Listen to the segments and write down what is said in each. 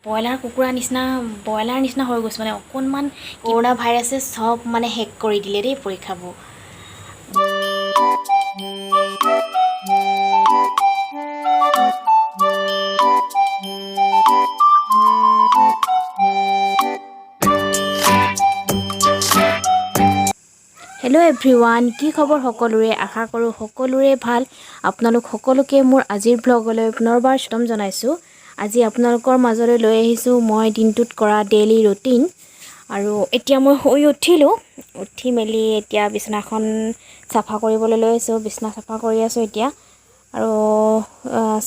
Broiler কুকুৰা নিচিনা broiler নিচিনা হৈ গৈছে মানে অকণমান কৰোণা ভাইৰাছে চব মানে হেক কৰি দিলে দেই পৰীক্ষাবোৰ। হেল্ল' এভৰিৱান, কি খবৰ সকলোৰে? আশা কৰোঁ সকলোৰে ভাল। আপোনালোক সকলোকে মোৰ আজিৰ ব্লগলৈ পুনৰবাৰ স্বাগতম জনাইছোঁ। আজি আপোনালোকৰ মাজলৈ লৈ আহিছোঁ মই দিনটোত কৰা ডেইলি ৰুটিন। আৰু এতিয়া মই শুই উঠিলোঁ, উঠি মেলি এতিয়া বিছনাখন চাফা কৰিবলৈ লৈ আছোঁ। বিছনা চাফা কৰি আছোঁ এতিয়া। আৰু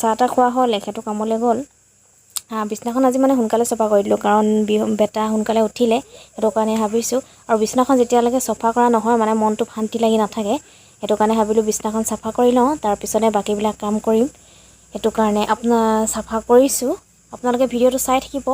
চাহ তাহ খোৱা হ'ল, এখেতো কামলৈ গ'ল। বিছনাখন আজি মানে সোনকালে চফা কৰি দিলোঁ, কাৰণ বেটা সোনকালে উঠিলে, সেইটো কাৰণে ভাবিছোঁ। আৰু বিছনাখন যেতিয়ালৈকে চফা কৰা নহয় মানে মনটো শান্তি লাগি নাথাকে, সেইটো কাৰণে ভাবিলোঁ বিছনাখন চাফা কৰি লওঁ, তাৰপিছতে বাকীবিলাক কাম কৰিম। সেইটো কাৰণে চাফা কৰিছোঁ, আপোনালোকে ভিডিঅ'টো চাই থাকিব।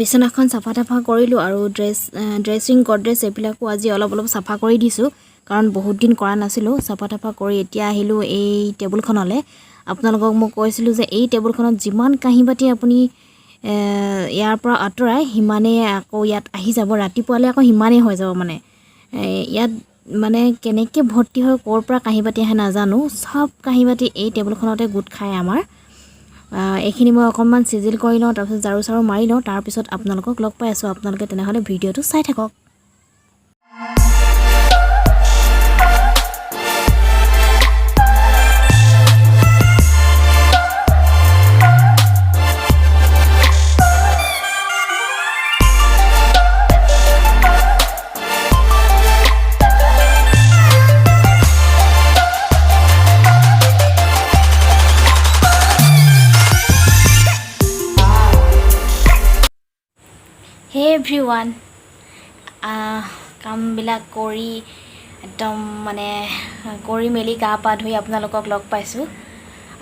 বিছনাখন চাফা তাফা কৰিলোঁ আৰু ড্ৰেছিং গড্ৰেজ এইবিলাকো আজি অলপ চাফা কৰি দিছোঁ, কাৰণ বহুত দিন কৰা নাছিলোঁ। চাফা তাফা কৰি এতিয়া আহিলোঁ এই টেবুলখনলৈ। আপোনালোকক মই কৈছিলোঁ যে এই টেবুলখনত যিমান কাঁহী বাতি আপুনি ইয়াৰ পৰা আঁতৰাই সিমানেই আকৌ ইয়াত আহি যাব, ৰাতিপুৱালৈ আকৌ সিমানেই হৈ যাব। মানে ইয়াত মানে কেনেকৈ ভৰ্তি হয়, ক'ৰ পৰা কাঁহী বাতি আহে নাজানো, চব কাঁহী বাতি এই টেবুলখনতে গোট খায় আমাৰ। এইখিনি মই অকণমান চিজিল কৰি লওঁ, তাৰপিছত ঝাৰু চাৰু মাৰি লওঁ, তাৰপিছত আপোনালোকক লগ পাই আছোঁ। আপোনালোকে তেনেহ'লে ভিডিঅ'টো চাই থাকক। হে এভৰিৱান, কামবিলাক কৰি একদম মানে কৰি মেলি গা পা ধুই আপোনালোকক লগ পাইছোঁ।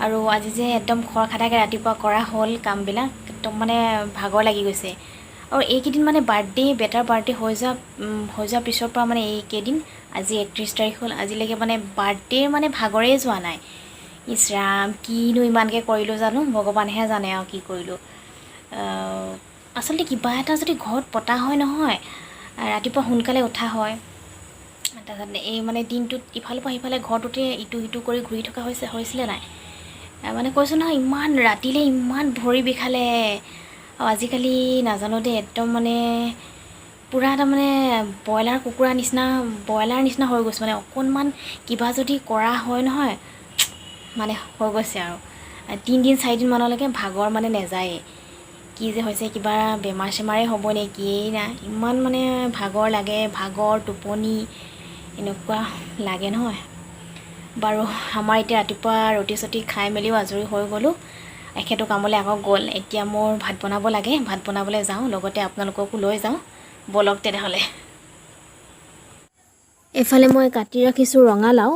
আৰু আজি যে একদম খৰখাটাকৈ ৰাতিপুৱা কৰা হ'ল কামবিলাক, একদম মানে ভাগৰ লাগি গৈছে। আৰু এইকেইদিন মানে বেটাৰ বাৰ্থডে হৈ যোৱা পিছৰ পৰা মানে এইকেইদিন, আজি 31 তাৰিখ হ'ল, আজিলৈকে মানে বাৰ্থডেৰ মানে ভাগৰেই যোৱা নাই। ইছ ৰাম, কিনো ইমানকৈ কৰিলোঁ জানো, ভগৱানেহে জানে আৰু কি কৰিলোঁ। আচলতে কিবা এটা যদি ঘৰত পতা হয় নহয়, ৰাতিপুৱা সোনকালে উঠা হয়, তাৰপিছত এই মানে দিনটোত ইফালৰ পৰা সিফালে ঘৰটোতে ইটো সিটো কৰি ঘূৰি থকা হৈছিলে নাই। মানে কৈছোঁ নহয়, ইমান ৰাতিলৈ ইমান ভৰি বিষালে। আৰু আজিকালি নাজানো দেই, একদম মানে পূৰা তাৰমানে ব্ৰইলাৰ নিচিনা হৈ গৈছে। মানে অকণমান কিবা যদি কৰা হয় নহয়, মানে হৈ গৈছে আৰু 3-4 দিনমানলৈকে ভাগৰ মানে নেযায়েই। কি যে হৈছে, কিবা বেমাৰ চেমাৰেই হ'ব নে কিয়েই না, ইমান মানে ভাগৰ লাগে, টোপনি এনেকুৱা লাগে নহয়। বাৰু, আমাৰ এতিয়া ৰাতিপুৱা ৰুটি চুটি খাই মেলিও আজৰি হৈ গ'লোঁ। এখেতো কামলৈ আকৌ গ'ল। এতিয়া মোৰ ভাত বনাব লাগে, ভাত বনাবলৈ যাওঁ, লগতে আপোনালোককো লৈ যাওঁ, ব'লক তেনেহ'লে। এফালে মই কাটি ৰাখিছোঁ ৰঙালাও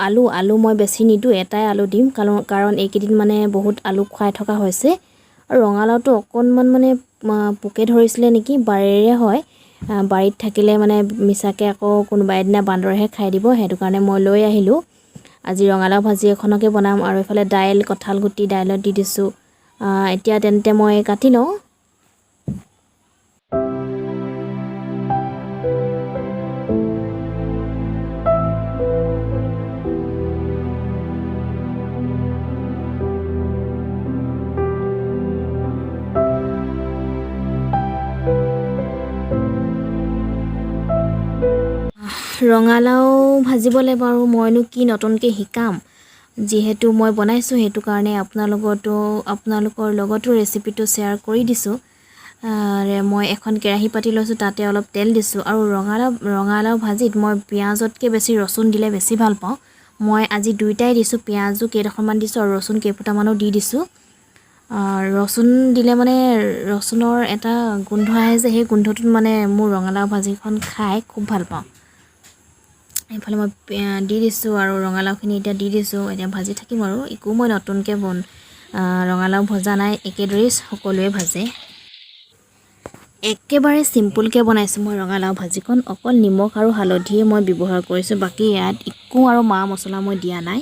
আৰু আলু মই বেছি নিদিওঁ, এটাই আলু দিম, কাৰণ এইকেইদিন মানে বহুত আলু খুৱাই থকা হৈছে। আৰু ৰঙালাওটো অকণমান মানে পোকে ধৰিছিলে নেকি, বাৰীৰে হয়, বাৰীত থাকিলে মানে মিছাকৈ আকৌ কোনোবা এদিনা বান্দৰেহে খাই দিব, সেইটো কাৰণে মই লৈ আহিলোঁ। আজি ৰঙালাও ভাজি এখনকে বনাম, আৰু এইফালে দাইল, কঁঠাল গুটি দাইলত দি দিছোঁ। এতিয়া তেন্তে মই কাটি লওঁ। ৰঙালাও ভাজিবলৈ বাৰু মইনো কি নতুনকৈ শিকাম, যিহেতু মই বনাইছোঁ সেইটো কাৰণে আপোনালোকৰ লগতো ৰেচিপিটো শ্বেয়াৰ কৰি দিছোঁ। মই এখন কেৰাহী পাতি লৈছোঁ, তাতে অলপ তেল দিছোঁ আৰু ৰঙালাও ভাজিত মই পিঁয়াজতকৈ বেছি ৰচুন দিলে বেছি ভাল পাওঁ। মই আজি দুইটাই দিছোঁ, পিঁয়াজো কেইডোখৰমান দিছোঁ আৰু ৰচুন কেইফুটামানো দি দিছোঁ। ৰচুন দিলে মানে ৰচুনৰ এটা গোন্ধ আহে যে, সেই গোন্ধটোত মানে মোৰ ৰঙালাও ভাজিখন খাই খুব ভাল পাওঁ। এইফালে মই দি দিছোঁ আৰু ৰঙালাওখিনি এতিয়া দি দিছোঁ। এতিয়া ভাজি থাকিম আৰু একো মই নতুনকৈ ৰঙালাও ভজা নাই, একেদৰেই সকলোৱে ভাজে। একেবাৰে চিম্পুলকৈ বনাইছোঁ মই ৰঙালাও ভাজিখন, অকল নিমখ আৰু হালধিয়ে মই ব্যৱহাৰ কৰিছোঁ, বাকী ইয়াত একো আৰু মা মছলা মই দিয়া নাই।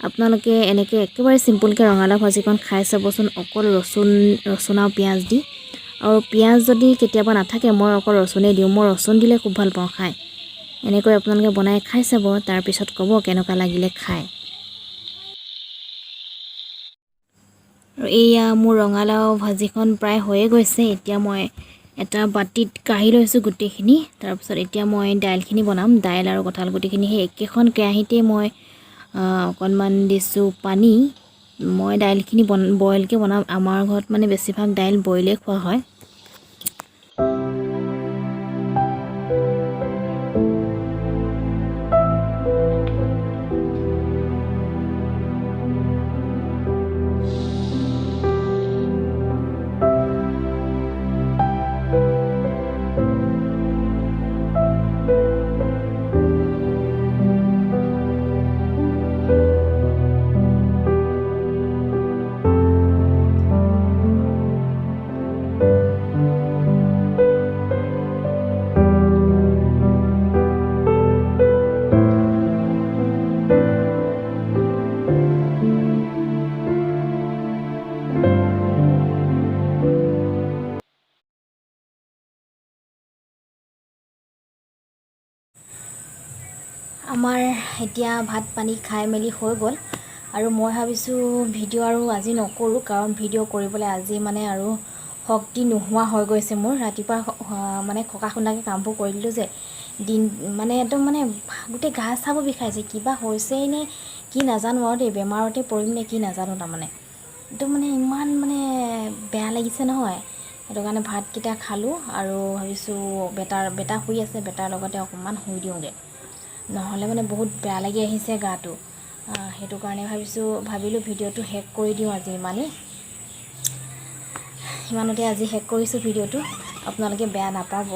আপোনালোকে এনেকৈ একেবাৰে চিম্পুলকৈ ৰঙালাও ভাজিখন খাই চাবচোন, অকল ৰচুন আৰু পিঁয়াজ দি। আৰু পিঁয়াজ যদি কেতিয়াবা নাথাকে মই অকল ৰচুনেই দিওঁ, মই ৰচুন দিলে খুব ভাল পাওঁ খাই। এনেকৈ আপোনালোকে বনাই খাই চাব, তাৰপিছত ক'ব কেনেকুৱা লাগিলে খাই। আৰু এয়া মোৰ ৰঙালাও ভাজিখন প্ৰায় হৈয়ে গৈছে। এতিয়া মই এটা বাতিত কাঢ়ি লৈছোঁ গোটেইখিনি। তাৰপিছত এতিয়া মই দাইলখিনি বনাম। দাইল আৰু কঁঠালগুটিখিনি সেই একেখন কেৰাহীতেই মই অকণমান দিছোঁ পানী। মই দাইলখিনি বইলকৈ বনাম, আমাৰ ঘৰত মানে বেছিভাগ দাইল বইলেই খোৱা হয়। আমাৰ এতিয়া ভাত পানী খাই মেলি হৈ গ'ল আৰু মই ভাবিছোঁ ভিডিঅ' আৰু আজি নকৰোঁ, কাৰণ ভিডিঅ' কৰিবলৈ আজি মানে আৰু শক্তি নোহোৱা হৈ গৈছে মোৰ। ৰাতিপুৱা মানে খকা খুন্দাকৈ কামবোৰ কৰি দিলোঁ যে, মানে একদম মানে গোটেই গা চাবোৰ বিষাইছে, কিবা হৈছেই নে কি নাজানো আৰু দেই, বেমাৰতে পৰিম নে কি নাজানো। তাৰমানে একদম মানে ইমান মানে বেয়া লাগিছে নহয়। সেইটো কাৰণে ভাতকেইটা খালোঁ আৰু ভাবিছোঁ বেটা শুই আছে, বেটাৰ লগতে অকণমান শুই দিওঁগৈ, নহ'লে মানে বহুত বেয়া লাগি আহিছে গাটো। সেইটো কাৰণে ভাবিলোঁ ভিডিঅ'টো শেষ কৰি দিওঁ আজি ইমানতে আজি শেষ কৰিছোঁ ভিডিঅ'টো। আপোনালোকে বেয়া নাপাব।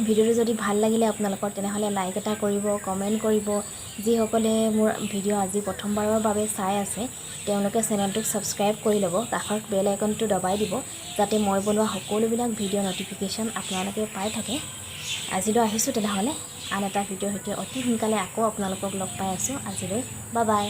ভিডিঅ'টো যদি ভাল লাগিলে আপোনালোকৰ, তেনেহ'লে লাইক এটা কৰিব, কমেণ্ট কৰিব। যিসকলে মোৰ ভিডিঅ' আজি প্ৰথমবাৰৰ বাবে চাই আছে তেওঁলোকে চেনেলটোক ছাবস্ক্ৰাইব কৰি ল'ব, কাষৰ বেল আইকনটো দবাই দিব, যাতে মই বনোৱা সকলোবিলাক ভিডিঅ' ন'টিফিকেশ্যন আপোনালোকে পাই থাকে। আজিলৈ আহিছোঁ তেনেহ'লে, আন এটা ভিডিঅ'ৰ সৈতে অতি সোনকালে আকৌ আপোনালোকক লগ পাই আছোঁ। আজিলৈ বাই বাই।